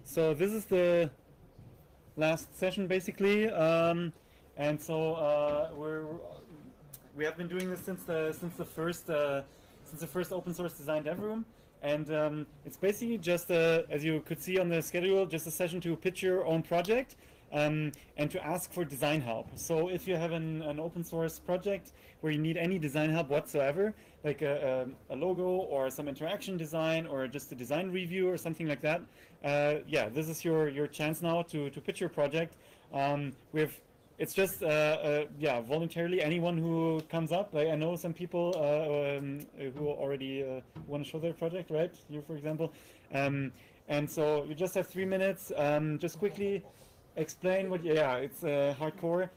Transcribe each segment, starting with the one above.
So this is the last session basically, and so we have been doing this since the first open source design dev room, and it's basically just as you could see on the schedule, just a session to pitch your own project. And to ask for design help. So if you have an open source project where you need any design help whatsoever, like a logo or some interaction design or just a design review or something like that, yeah, this is your chance now to pitch your project. It's just yeah, voluntarily anyone who comes up. Like I know some people who already want to show their project, right? You, for example. And so you just have 3 minutes. Just quickly explain what. Yeah, it's hardcore.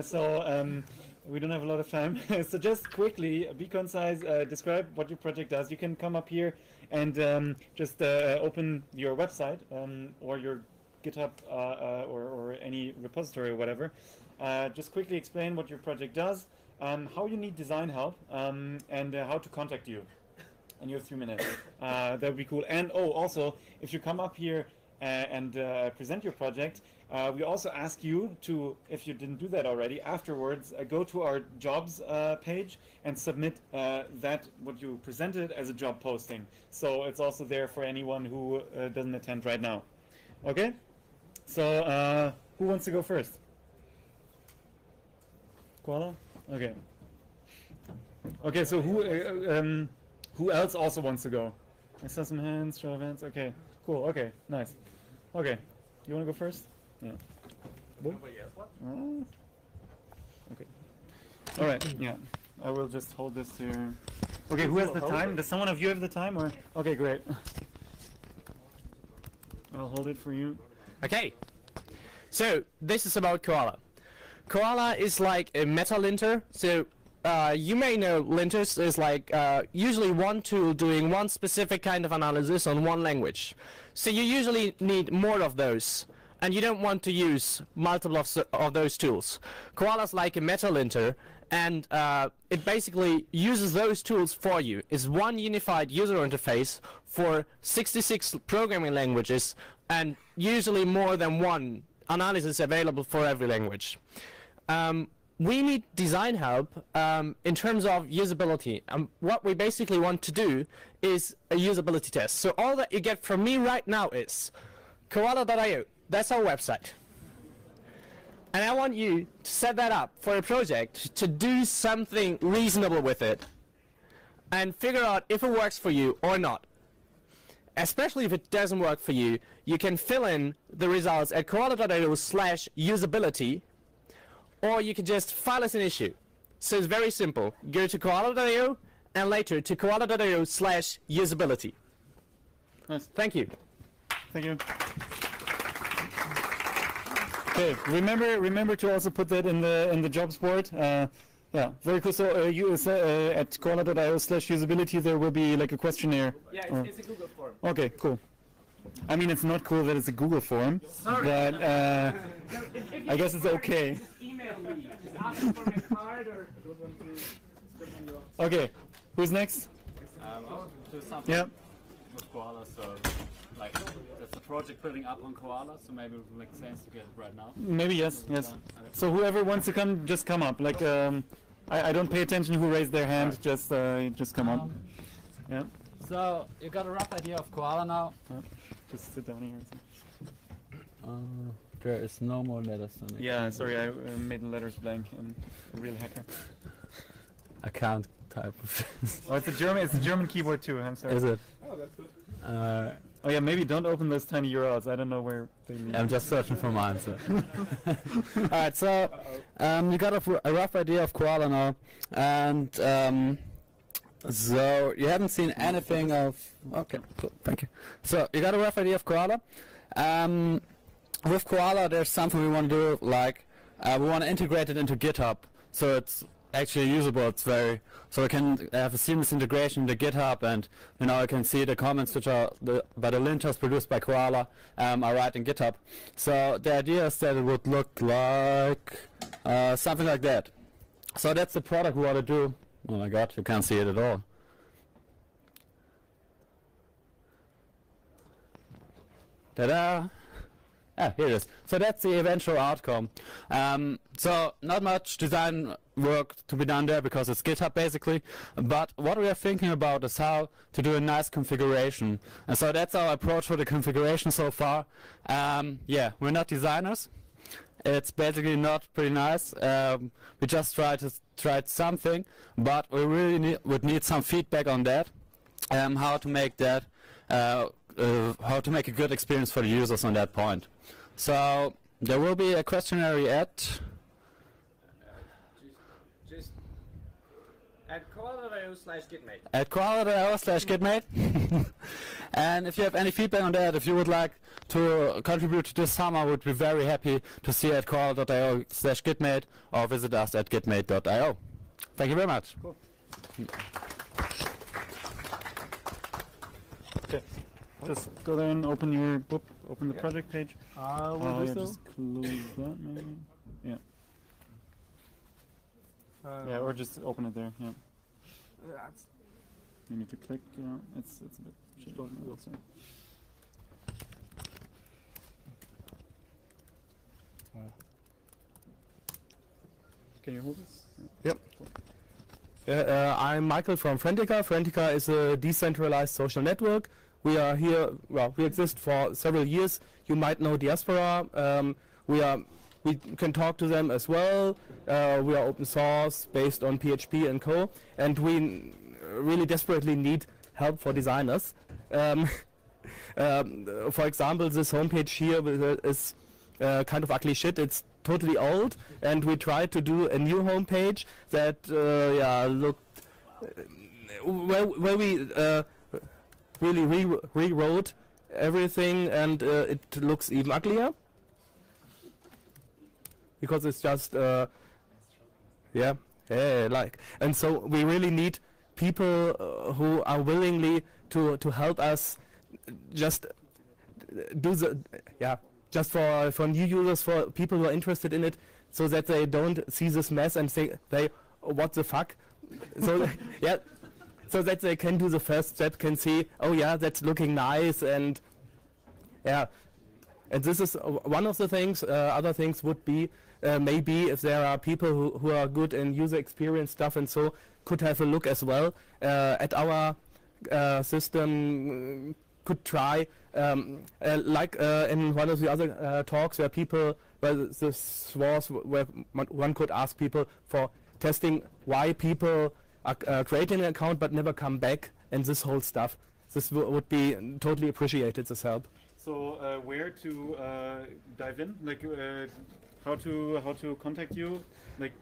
So we don't have a lot of time. So just quickly, be concise. Describe what your project does. You can come up here and just open your website or your GitHub or any repository or whatever. Just quickly explain what your project does, how you need design help, and how to contact you. And you have 3 minutes. That would be cool. And oh, also, if you come up here and present your project, we also ask you to, if you didn't do that already, afterwards go to our jobs page and submit that what you presented as a job posting. So it's also there for anyone who doesn't attend right now. Okay? So who wants to go first? Koala? Okay. Okay, so who else also wants to go? I saw some hands, show of hands. Okay, cool. Okay, nice. Okay, you want to go first? Yeah. Oh. Okay. All right. Yeah. I will just hold this here. Okay. Who has the time? Does someone of you have the time? Or okay, great. I'll hold it for you. Okay. So this is about Koala. Koala is like a meta linter. So you may know linters is like usually one tool doing one specific kind of analysis on one language. So you usually need more of those, and you don't want to use multiple of those tools. Koala's like a meta linter, and it basically uses those tools for you. It's one unified user interface for 66 programming languages, and usually more than one analysis available for every language. We need design help in terms of usability. What we basically want to do is a usability test. So all that you get from me right now is koala.io. That's our website. And I want you to set that up for a project to do something reasonable with it and figure out if it works for you or not. Especially if it doesn't work for you, you can fill in the results at koala.io/usability, or you can just file as an issue. So it's very simple. Go to koala.io and later to koala.io/usability. Nice. Thank you. Thank you. Okay, remember to also put that in the jobs board. Yeah, very cool. So you at koala.io/usability there will be like a questionnaire. Yeah, it's a Google form. Okay, cool. I mean, it's not cool that it's a Google form, Sorry. but I guess it's okay. Email me. Just ask for my card or Okay, who's next? I'll do something Yeah. with Koala, so like there's a project building up on Koala, so maybe it would make sense to get it right now. Maybe yes, yes. So whoever wants to come, just come up. Like I don't pay attention who raised their hand. Just come up. Yeah. So you got a rough idea of Koala now? Just sit down here. There is no more letters on it. Yeah, sorry, I made the letters blank. I'm a real hacker. I can't type. Oh, it's a German keyboard too. I'm sorry. Is it? Oh, that's good. Oh yeah, maybe don't open those tiny URLs. I don't know where they lead. I'm just searching for my answer. Alright, so you got a rough idea of Koala now, and so you haven't seen anything of. Okay, cool, thank you. So you got a rough idea of Koala. With Koala, there's something we want to do, like we want to integrate it into GitHub, so it's actually usable. It's very so we can have a seamless integration into GitHub, and you know you can see the comments which are by the linters produced by Koala are right in GitHub. So the idea is that it would look like something like that. So that's the product we want to do. Oh my God, you can't see it at all. Ta-da! Ah, here it is. So that's the eventual outcome. So not much design work to be done there because it's GitHub basically. But what we are thinking about is how to do a nice configuration. And so that's our approach for the configuration so far. Yeah, we're not designers. It's basically not pretty nice. We just tried something, but we really would need some feedback on that. How to make that, how to make a good experience for the users on that point. So there will be a questionnaire at just at koala.io/gitmate. At koala.io/gitmate. And if you have any feedback on that, if you would like to contribute to this summer, I would be very happy to see you at koala.io/gitmate or visit us at gitmate.io. Thank you very much. Cool. Okay. Just go there and open your open the project page. Will do so. Just close that maybe. Yeah. Yeah, or just open it there. Yeah. You need to click. It's a bit. Sorry. Can you hold this? Yep. I'm Michael from Friendica. Friendica is a decentralized social network. We are here, well, we exist for several years. You might know Diaspora. We can talk to them as well. We are open source based on PHP and co. And we really desperately need help for designers. For example, this homepage here is kind of ugly shit. It's totally old, and we tried to do a new homepage that looked where we really rewrote everything, and it looks even uglier because it's just and so we really need people who are willingly to help us just do the just for new users, for people who are interested in it, so that they don't see this mess and say, what the fuck? So yeah, so that they can do the first step, can see, oh yeah, that's looking nice, and yeah, and this is one of the things. Other things would be maybe if there are people who are good in user experience stuff and so could have a look as well at our system. Could try like in one of the other talks where this was where one could ask people for testing why people are creating an account but never come back, and this whole stuff. This would be totally appreciated, this help. So where to dive in? Like how to contact you? Like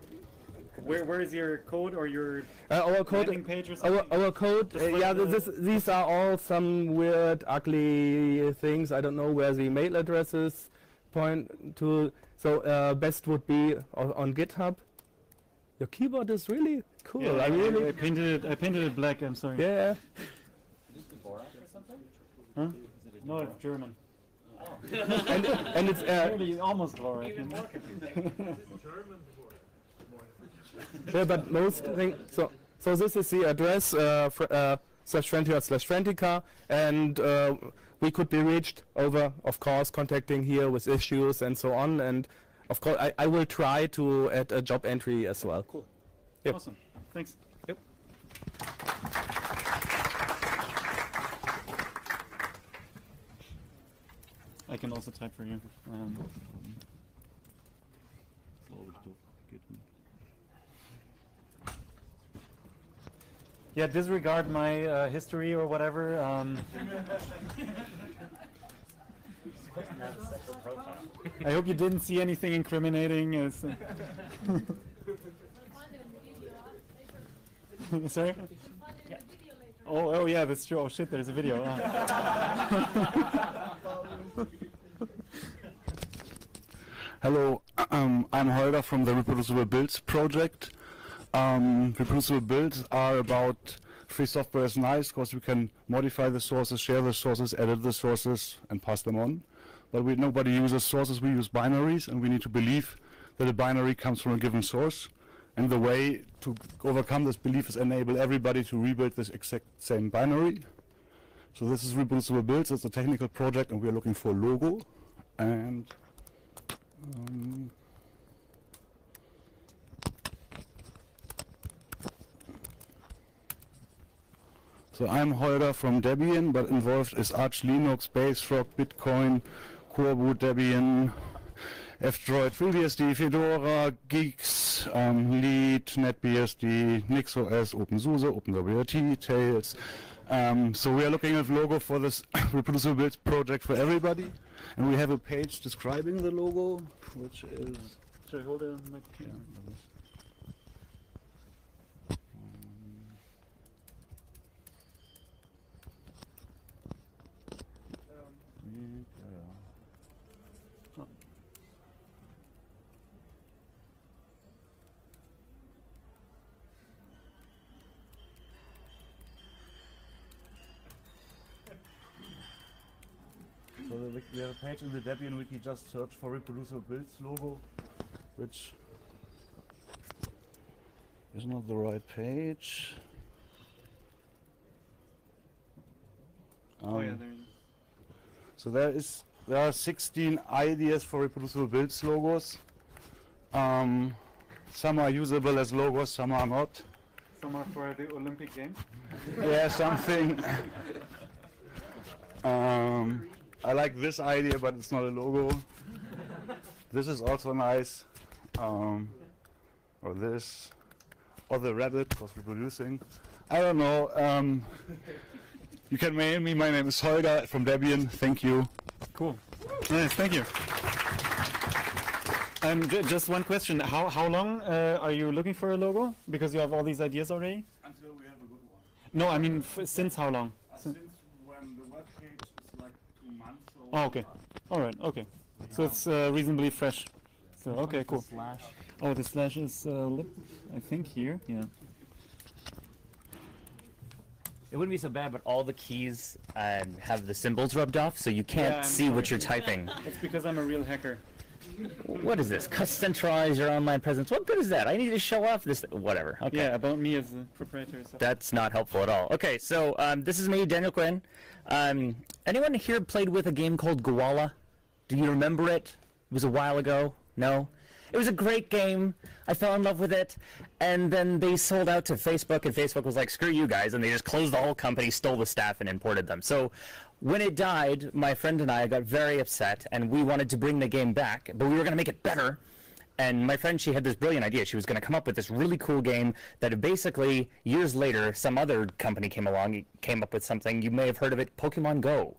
where is your code or your landing page or something? Our code, these are all some weird, ugly things. I don't know where the email addresses point to. So best would be on GitHub. Your keyboard is really cool. Yeah, I painted it black. I'm sorry. Yeah. Is this the Borat or something? Huh? No, it's German. Oh. and it's really almost Borat. Even more confusing. yeah, but most things. So this is the address /Friendica/Friendica, and we could be reached over, of course, contacting here with issues and so on. And of course, I will try to add a job entry as well. Cool. Yep. Awesome. Thanks. Yep. I can also type for you. Yeah, disregard my history or whatever. I hope you didn't see anything incriminating. Sorry? Oh yeah, that's true. Oh shit, there's a video. Hello, I'm Holger from the Reproducible Builds project. Reproducible builds are about free software is nice because we can modify the sources, share the sources, edit the sources, and pass them on. But nobody uses sources, we use binaries, and we need to believe that a binary comes from a given source. And the way to overcome this belief is enable everybody to rebuild this exact same binary. So this is Reproducible Builds. It's a technical project, and we are looking for a logo. And so I'm Holger from Debian, but involved is Arch Linux, Basefrog, Bitcoin, Coreboot, Debian, F-Droid, FreeBSD, Fedora, Geeks, Lead, NetBSD, NixOS, OpenSUSE, OpenWRT, Tails. So we are looking at logo for this Reproducible Builds project for everybody, and we have a page describing the logo, which is. Should I hold it? Yeah. So we have a page in the Debian wiki, just search for Reproducible Builds logo, which is not the right page. Oh yeah, there it is. So there are 16 ideas for Reproducible Builds logos. Some are usable as logos, some are not. Some are for the Olympic Games. Yeah, something. I like this idea, but it's not a logo. This is also nice. Or this. Or the rabbit was reproducing. I don't know. You can mail me. My name is Holger from Debian. Thank you. Cool. Nice, thank you. Just one question. How long are you looking for a logo? Because you have all these ideas already? Until we have a good one. No, I mean, since how long? Since when the web page is like 2 months. Oh, okay. All right, okay. So it's reasonably fresh. So, okay, cool. Slash. Oh, the slash is, I think, here. Yeah. It wouldn't be so bad, but all the keys have the symbols rubbed off, so you can't I'm see what sorry. you're typing. It's because I'm a real hacker. What is this? Centralize your online presence. What good is that? I need to show off this. Whatever. Okay. Yeah, about me as a proprietor. So. That's not helpful at all. Okay, so this is me, Daniel Quinn. Anyone here played with a game called Gowalla? Do you remember it? It was a while ago. No? It was a great game. I fell in love with it. And then they sold out to Facebook, and Facebook was like, screw you guys. And they just closed the whole company, stole the staff, and imported them. So when it died, my friend and I got very upset, and we wanted to bring the game back, but we were going to make it better. And my friend, she had this brilliant idea. She was going to come up with this really cool game that basically, years later, some other company came along, came up with something. You may have heard of it, Pokemon Go.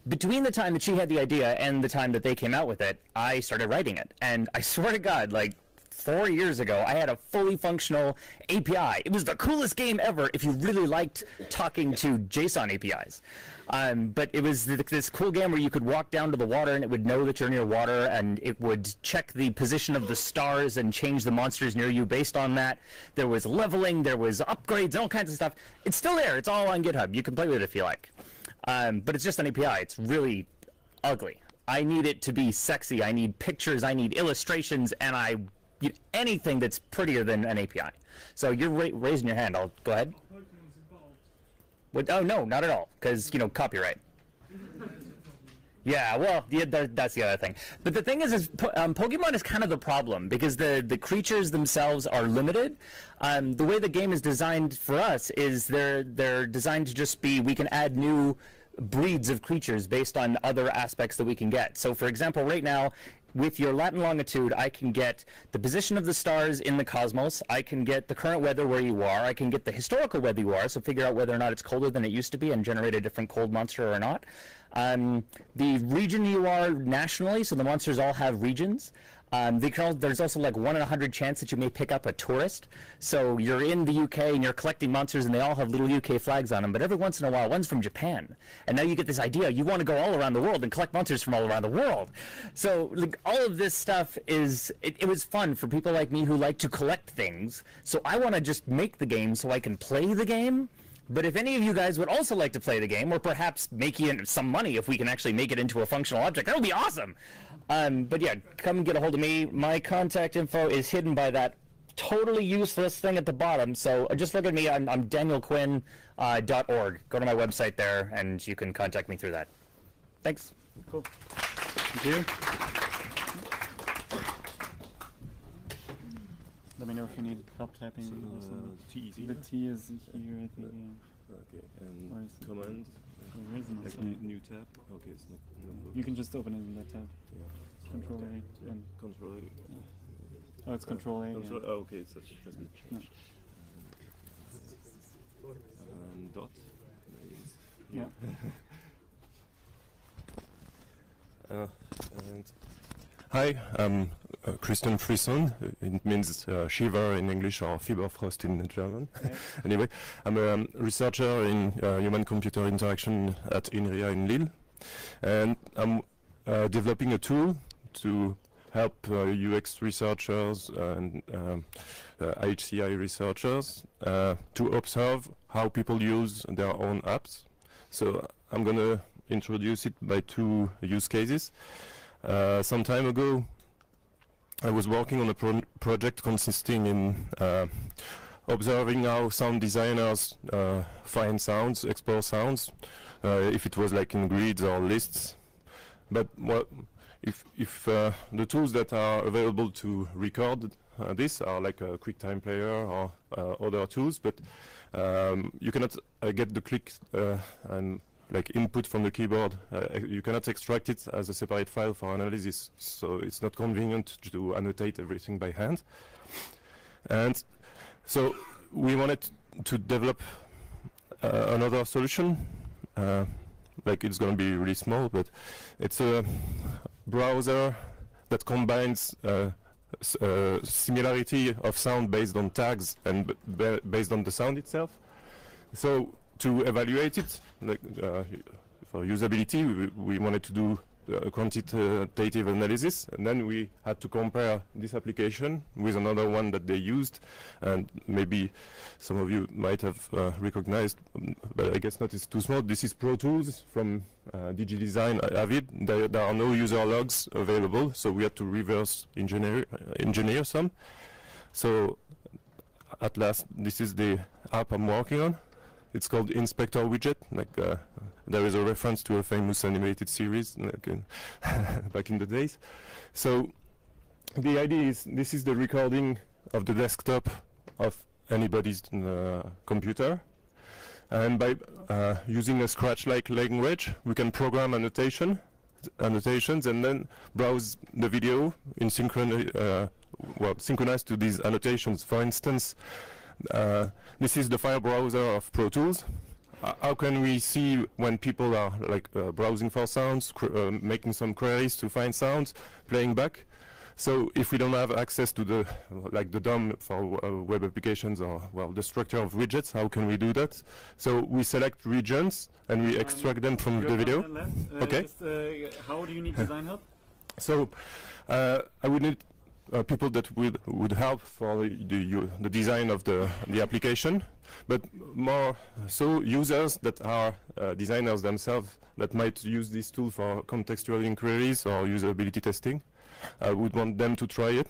Between the time that she had the idea and the time that they came out with it, I started writing it. And I swear to God, like 4 years ago, I had a fully functional API. It was the coolest game ever if you really liked talking to JSON APIs. But it was this cool game where you could walk down to the water and it would know that you're near water, and it would check the position of the stars and change the monsters near you based on that. There was leveling, there was upgrades, all kinds of stuff. It's still there. It's all on GitHub. You can play with it if you like. But it's just an API. It's really ugly. I need it to be sexy. I need pictures. I need illustrations, and I need anything that's prettier than an API. So you're raising your hand. I'll go ahead. What? Oh no, not at all. Because copyright. Yeah, well, that's the other thing. But the thing is Pokemon is kind of the problem because the creatures themselves are limited. The way the game is designed for us is they're designed to just be, we can add new breeds of creatures based on other aspects that we can get. So, for example, right now, with your Latin longitude, I can get the position of the stars in the cosmos. I can get the current weather where you are. I can get the historical weather you are, so figure out whether or not it's colder than it used to be and generate a different cold monster or not. The region you are nationally, so the monsters all have regions. There's also like 1 in 100 chance that you may pick up a tourist. So you're in the UK and you're collecting monsters and they all have little UK flags on them, but every once in a while one's from Japan. And now you get this idea, you want to go all around the world and collect monsters from all around the world. So like, all of this stuff it was fun for people like me who like to collect things. So I want to just make the game so I can play the game. But if any of you guys would also like to play the game, or perhaps make some money if we can actually make it into a functional object, that would be awesome. But yeah, come get a hold of me. My contact info is hidden by that totally useless thing at the bottom. So just look at me. I'm danielquinn.org. Go to my website there, and you can contact me through that. Thanks. Cool. Thank you. Let me know if you need help typing. T The T is here, I think. Yeah. Okay, Where and is it? command, Where is it? like new tab. Okay, it's not. You can just open it in that tab. Yeah. Control A. And Control. oh, it's Control A. Control. Yeah. Oh, okay, it's such has been changed. Dot. Yeah. And hi, I'm Christian Frisson. It means shiver in English or Fieberfrost in German. Yeah. Anyway, I'm a researcher in human-computer interaction at INRIA in Lille, and I'm developing a tool to help UX researchers and HCI researchers to observe how people use their own apps. So I'm going to introduce it by two use cases. Some time ago, I was working on a project consisting in observing how sound designers find sounds, explore sounds, if it was like in grids or lists. But if the tools that are available to record this are like a QuickTime Player or other tools, but you cannot get the click and like input from the keyboard. You cannot extract it as a separate file for analysis, so it's not convenient to annotate everything by hand. And so we wanted to develop another solution. Like it's going to be really small, but it's a browser that combines similarity of sound based on tags and based on the sound itself. So to evaluate it, like, for usability, we wanted to do a quantitative analysis, and then we had to compare this application with another one that they used, and maybe some of you might have recognized, but I guess not, it's too small. This is Pro Tools from DigiDesign Avid. There are no user logs available, so we had to reverse engineer some. So at last, this is the app I'm working on. It's called Inspector Widget. Like there is a reference to a famous animated series like back in the days. So the idea is this is the recording of the desktop of anybody's computer, and by using a Scratch-like language, we can program annotations and then browse the video in synchronized to these annotations. For instance, this is the file browser of Pro Tools. How can we see when people are like browsing for sounds, making some queries to find sounds, playing back? So if we don't have access to the the DOM for web applications or the structure of widgets, how can we do that? So we select regions and we extract them from the video. Okay. Just, how do you need design help? So I would need people that would help for the design of the application, but more so users that are designers themselves that might use this tool for contextual inquiries or usability testing. I would want them to try it.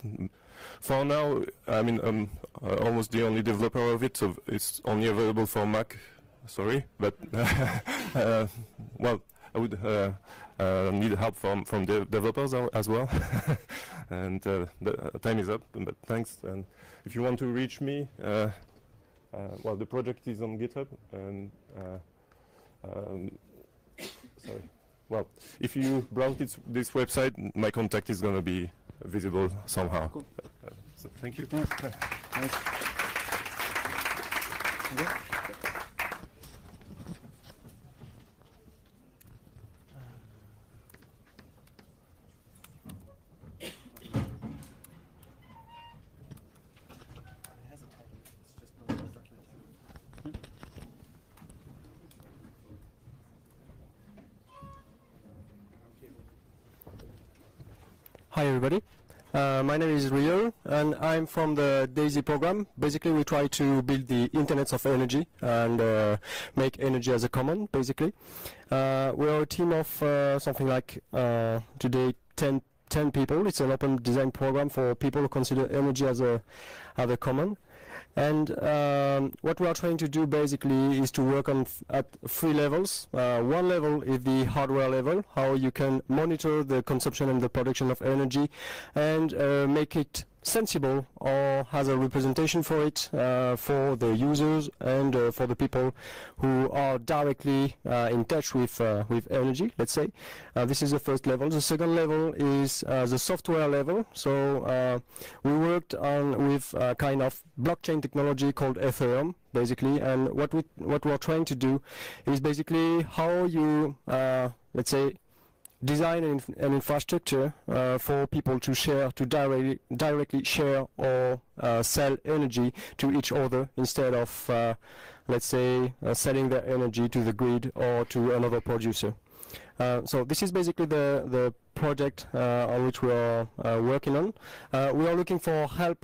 For now, I mean, I'm almost the only developer of it, so it's only available for Mac. Sorry, but well, I would need help from the developers as well. And the time is up, but thanks. And if you want to reach me, well, the project is on GitHub, and sorry. Well, if you browse this website, my contact is going to be visible somehow. Cool. So thank you. Yeah. Nice. Okay. Hi everybody, my name is Rio and I'm from the DAISY program. Basically we try to build the internets of energy and make energy as a common, basically. We are a team of something like today 10 10 people. It's an open design program for people who consider energy as a common. And what we are trying to do basically is to work on at 3 levels. One level is the hardware level, how you can monitor the consumption and the production of energy and make it sensible or has a representation for it for the users and for the people who are directly in touch with energy, let's say. This is the first level. The second level is the software level. So we worked on with a kind of blockchain technology called Ethereum, basically, and what we're trying to do is basically how you let's say design an infrastructure for people to share, to directly share or sell energy to each other instead of, let's say, selling their energy to the grid or to another producer. So this is basically the project on which we are working on. We are looking for help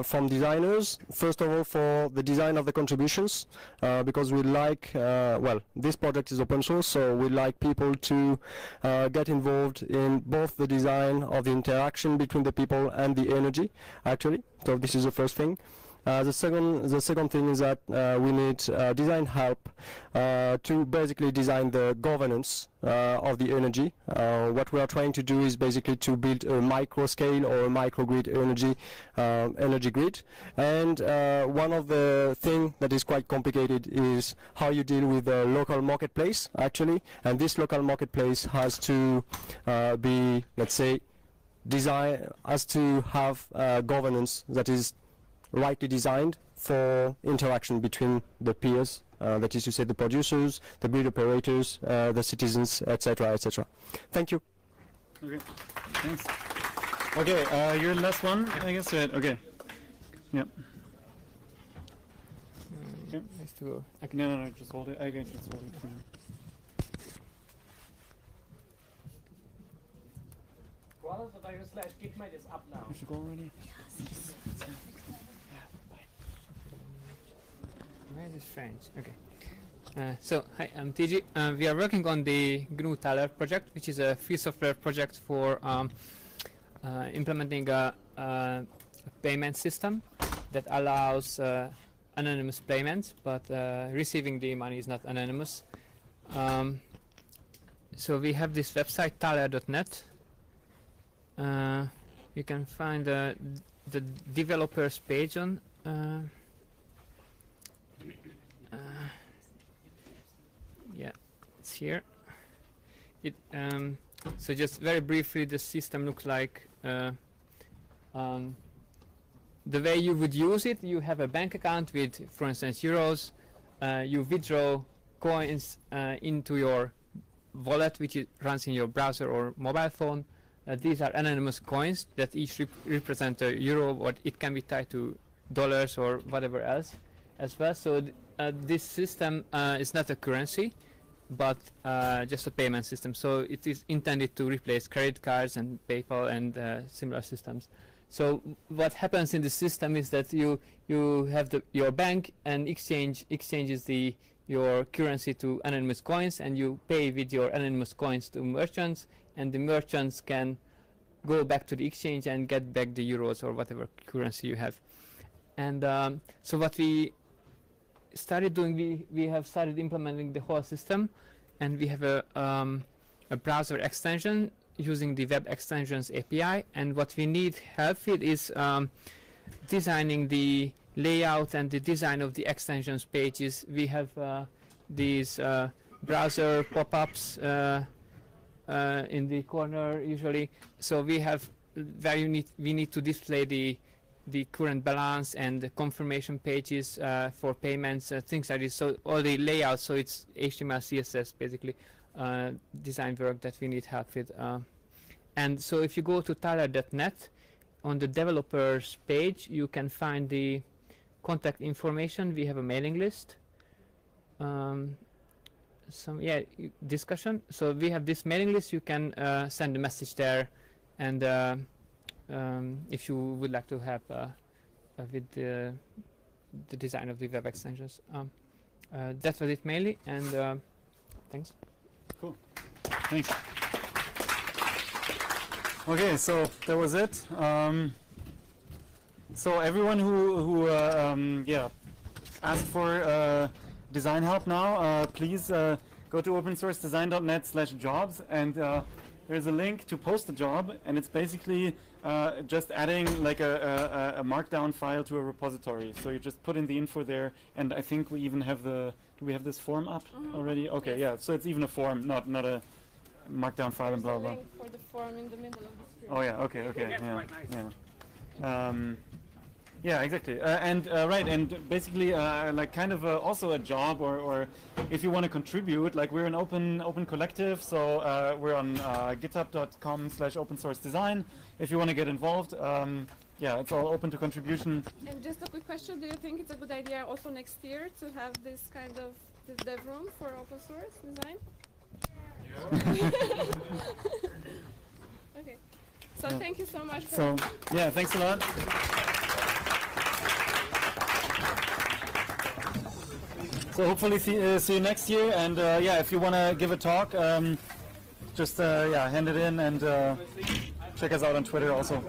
from designers, first of all for the design of the contributions, because we like, well, this project is open source, so we like people to get involved in both the design of the interaction between the people and the energy, actually. So this is the first thing. The second thing is that we need design help to basically design the governance of the energy. What we are trying to do is basically to build a micro scale or a microgrid energy grid. And one of the things that is quite complicated is how you deal with the local marketplace, actually. And this local marketplace has to be, let's say, has to have governance that is rightly designed for interaction between the peers, that is to say the producers, the grid operators, the citizens, etc., etc. Thank you. Okay, thanks. Okay, your last one, I guess, right? Okay. Yep. Okay. Nice to go. Okay. No, just hold it. I can just hold it. I should go already. Where is French? Okay. So, hi, I'm TG. We are working on the GNU Tyler project, which is a free software project for implementing a payment system that allows anonymous payments, but receiving the money is not anonymous. So we have this website, tyler.net. You can find the developers page on yeah, it's here. So just very briefly, the system looks like the way you would use it. You have a bank account with, for instance, euros. You withdraw coins into your wallet, which runs in your browser or mobile phone. These are anonymous coins that each represent a euro, or it can be tied to dollars or whatever else as well. So this system is not a currency, but just a payment system. So it is intended to replace credit cards and PayPal and similar systems. So what happens in the system is that you have your bank and exchanges your currency to anonymous coins, and you pay with your anonymous coins to merchants, and the merchants can go back to the exchange and get back the euros or whatever currency you have. And so what we started doing, we have started implementing the whole system, and we have a browser extension using the web extensions API. And what we need help with is designing the layout and the design of the extensions pages. We have these browser pop-ups in the corner usually. So we have where we need to display the current balance and the confirmation pages for payments, things like this. So all the layouts, so it's HTML, CSS, basically design work that we need help with. And so if you go to tyler.net, on the developers page, you can find the contact information. We have a mailing list. Discussion. So we have this mailing list. You can send a message there, and if you would like to help with the design of the web extensions. That was it mainly, and thanks. Cool. Thanks. Okay, so that was it. So everyone who yeah, asked for design help now, please go to opensourcedesign.net/jobs, and there's a link to post a job, and it's basically just adding like a markdown file to a repository. So you just put in the info there, and I think we even have the. Do we have this form up already? Okay, yeah. So it's even a form, not a markdown file and blah blah. Link for the form in the middle of the screen. Oh yeah. Okay. Okay. Yeah. Yeah. Yeah, exactly. And right, and basically, like kind of also a job, or if you want to contribute, like we're an open collective, so we're on github.com/opensourcedesign. If you want to get involved, yeah, it's all open to contribution. And just a quick question: do you think it's a good idea also next year to have this kind of this dev room for open source design? Okay. So thank you so much. So yeah, thanks a lot. So hopefully see you next year, and yeah, if you want to give a talk, just yeah, hand it in, and check us out on Twitter also.